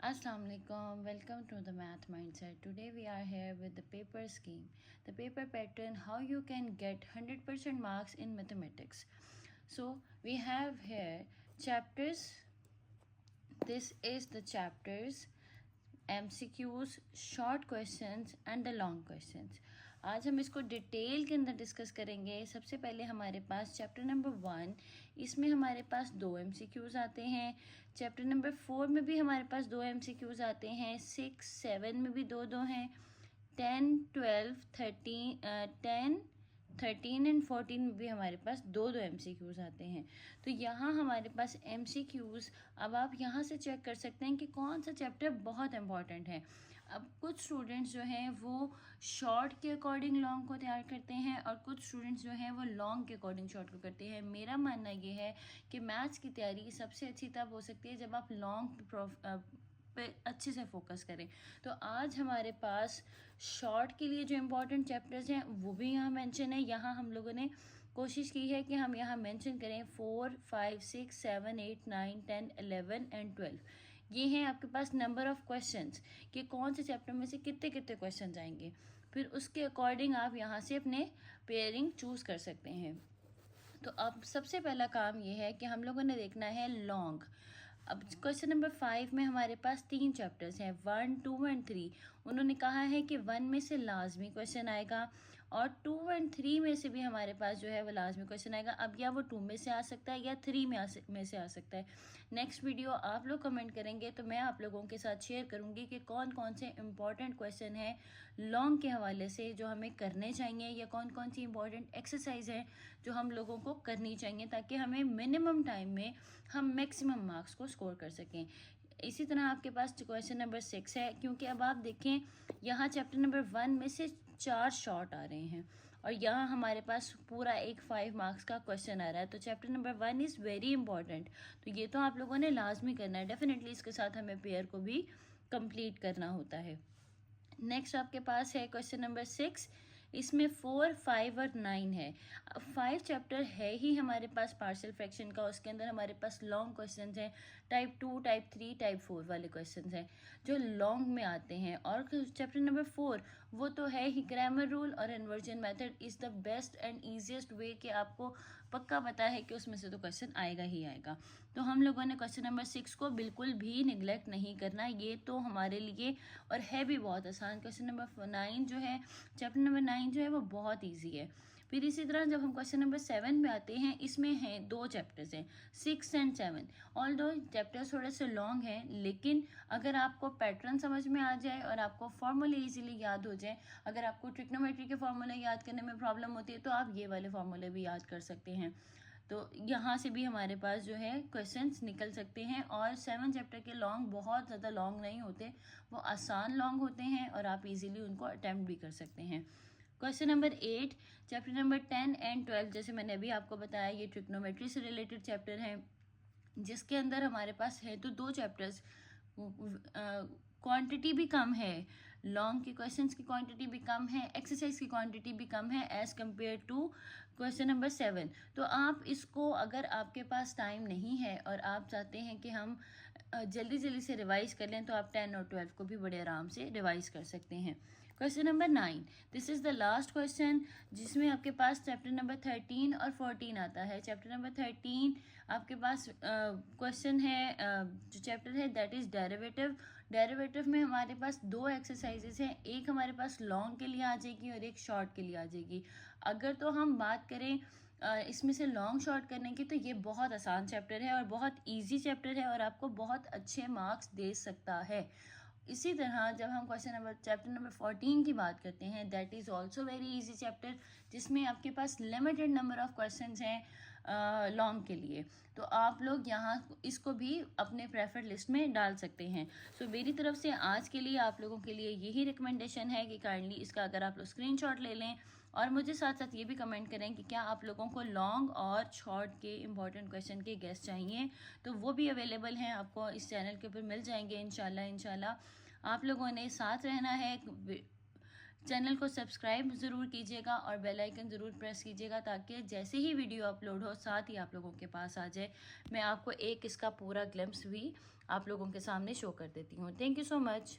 Assalamu alaikum. Welcome to the Math Mindset. Today we are here with the paper scheme, the paper pattern, how you can get 100% marks in mathematics. So we have here chapters. This is the chapters, MCQs, short questions and the long questions. आज हम इसको detail के अंदर discuss करेंगे. सबसे पहले हमारे पास chapter number 1, इसमें हमारे पास 2 MCQs आते हैं. चैप्टर नंबर 4 में भी हमारे पास 2 MCQs आते हैं. 6, 7 में भी दो दो हैं. 10, 12, 13 एंड 14 में भी हमारे पास दो दो MCQs आते हैं. तो यहाँ हमारे पास MCQs, अब आप यहाँ से चेक कर सकते हैं कि कौन सा चैप्टर बहुत इंपॉर्टेंट है. अब कुछ स्टूडेंट्स जो हैं वो शॉर्ट के अकॉर्डिंग लॉन्ग को तैयार करते हैं और कुछ स्टूडेंट्स जो हैं वो लॉन्ग के अकॉर्डिंग शॉर्ट को करते हैं. मेरा मानना ये है कि मैथ्स की तैयारी सबसे अच्छी तब हो सकती है जब आप लॉन्ग पे अच्छे से फोकस करें. तो आज हमारे पास शॉर्ट के लिए जो इम्पोर्टेंट चैप्टर्स हैं वो भी यहाँ मेंशन है. यहाँ हम लोगों ने कोशिश की है कि हम यहाँ मेंशन करें 4, 5, 6, 7, 8, 9, 10, 11 एंड 12. ये हैं आपके पास नंबर ऑफ क्वेश्चंस कि कौन से चैप्टर में से कितने कितने क्वेश्चन आएंगे. फिर उसके अकॉर्डिंग आप यहाँ से अपने पेयरिंग चूज़ कर सकते हैं. तो अब सबसे पहला काम ये है कि हम लोगों ने देखना है लॉन्ग. अब क्वेश्चन नंबर 5 में हमारे पास 3 चैप्टर्स हैं, 1, 2 एंड 3. उन्होंने कहा है कि 1 में से लाजमी क्वेश्चन आएगा और 2 एंड 3 में से भी हमारे पास जो है वो लाजमी क्वेश्चन आएगा. अब या वो 2 में से आ सकता है या 3 में से आ सकता है. नेक्स्ट वीडियो आप लोग कमेंट करेंगे तो मैं आप लोगों के साथ शेयर करूँगी कि कौन कौन से इंपॉर्टेंट क्वेश्चन हैं लॉन्ग के हवाले से जो हमें करने चाहिए, या कौन कौन सी इंपॉर्टेंट एक्सरसाइज हैं जो हम लोगों को करनी चाहिए ताकि हमें मिनिमम टाइम में हम मैक्सिमम मार्क्स को स्कोर कर सकें. इसी तरह आपके पास क्वेश्चन नंबर 6 है, क्योंकि अब आप देखें यहाँ चैप्टर नंबर 1 में से 4 शॉर्ट आ रहे हैं और यहाँ हमारे पास पूरा एक 5 मार्क्स का क्वेश्चन आ रहा है. तो chapter number 1 is very important. तो ये तो आप लोगों ने लाजमी करना है. डेफिनेटली इसके साथ हमें पेयर को भी कंप्लीट करना होता है. नेक्स्ट आपके पास है क्वेश्चन नंबर 6. इसमें 4, 5 और 9 है. 5 चैप्टर है ही हमारे पास पार्शियल फ्रैक्शन का. उसके अंदर हमारे पास लॉन्ग क्वेश्चंस हैं, टाइप 2, टाइप 3, टाइप 4 वाले क्वेश्चंस हैं जो लॉन्ग में आते हैं. और चैप्टर नंबर 4 वो तो है ही ग्रामर रूल और inversion method is the best and easiest way कि आपको पक्का पता है कि उसमें से तो क्वेश्चन आएगा ही आएगा. तो हम लोगों ने क्वेश्चन नंबर 6 को बिल्कुल भी निगलेक्ट नहीं करना. ये तो हमारे लिए और है भी बहुत आसान. क्वेश्चन नंबर 9 जो है, चैप्टर नंबर 9 जो है वो बहुत ईजी है. फिर इसी तरह जब हम क्वेश्चन नंबर 7 में आते हैं, इसमें हैं 2 चैप्टर्स हैं, 6 एंड 7. ऑल दो चैप्टर्स थोड़े से लॉन्ग हैं, लेकिन अगर आपको पैटर्न समझ में आ जाए और आपको फॉर्मूले इजीली याद हो जाए, अगर आपको ट्रिग्नोमेट्री के फॉर्मूले याद करने में प्रॉब्लम होती है तो आप ये वाले फॉर्मूले भी याद कर सकते हैं. तो यहाँ से भी हमारे पास जो है क्वेश्चंस निकल सकते हैं. और 7 चैप्टर के लॉन्ग बहुत ज़्यादा लॉन्ग नहीं होते, वो आसान लॉन्ग होते हैं और आप इजीली उनको अटैम्प्ट भी कर सकते हैं. Question number 8, chapter number 10 and 12, जैसे मैंने अभी आपको बताया ये ट्रिग्नोमेट्री से रिलेटेड चैप्टर हैं, जिसके अंदर हमारे पास है तो 2 चैप्टर्स. क्वांटिटी भी कम है, लॉन्ग के क्वेश्चंस की क्वांटिटी भी कम है, एक्सरसाइज की क्वांटिटी भी कम है as compared to question number 7. तो आप इसको, अगर आपके पास टाइम नहीं है और आप चाहते हैं कि हम जल्दी जल्दी से रिवाइज कर लें, तो आप 10 और 12 को भी बड़े आराम से रिवाइज कर सकते हैं. Question number 9, this is the last question, जिसमें आपके पास चैप्टर नंबर 13 और 14 आता है. चैप्टर नंबर 13 आपके पास क्वेश्चन है, जो चैप्टर है दैट इज़ डेरिवेटिव. डेरिवेटिव में हमारे पास 2 एक्सरसाइजेस हैं, एक हमारे पास लॉन्ग के लिए आ जाएगी और एक शॉर्ट के लिए आ जाएगी. अगर तो हम बात करें इसमें से लॉन्ग शॉर्ट करने की, तो ये बहुत आसान चैप्टर है और बहुत इजी चैप्टर है और आपको बहुत अच्छे मार्क्स दे सकता है. इसी तरह जब हम चैप्टर नंबर 14 की बात करते हैं, that is also very easy chapter, जिसमें आपके पास लिमिटेड नंबर ऑफ क्वेश्चंस हैं लॉन्ग के लिए. तो आप लोग यहाँ इसको भी अपने प्रेफर्ड लिस्ट में डाल सकते हैं. सो मेरी तरफ से आज के लिए आप लोगों के लिए यही रिकमेंडेशन है कि काइंडली इसका अगर आप लोग स्क्रीनशॉट ले लें और मुझे साथ साथ ये भी कमेंट करें कि क्या आप लोगों को लॉन्ग और शॉर्ट के इंपॉर्टेंट क्वेश्चन के गेस्ट चाहिए, तो वो भी अवेलेबल हैं, आपको इस चैनल के ऊपर मिल जाएंगे इंशाल्लाह. आप लोगों ने साथ रहना है, चैनल को सब्सक्राइब ज़रूर कीजिएगा और बेल आइकन ज़रूर प्रेस कीजिएगा ताकि जैसे ही वीडियो अपलोड हो साथ ही आप लोगों के पास आ जाए। मैं आपको एक इसका पूरा ग्लिम्प्स भी आप लोगों के सामने शो कर देती हूँ। Thank you so much.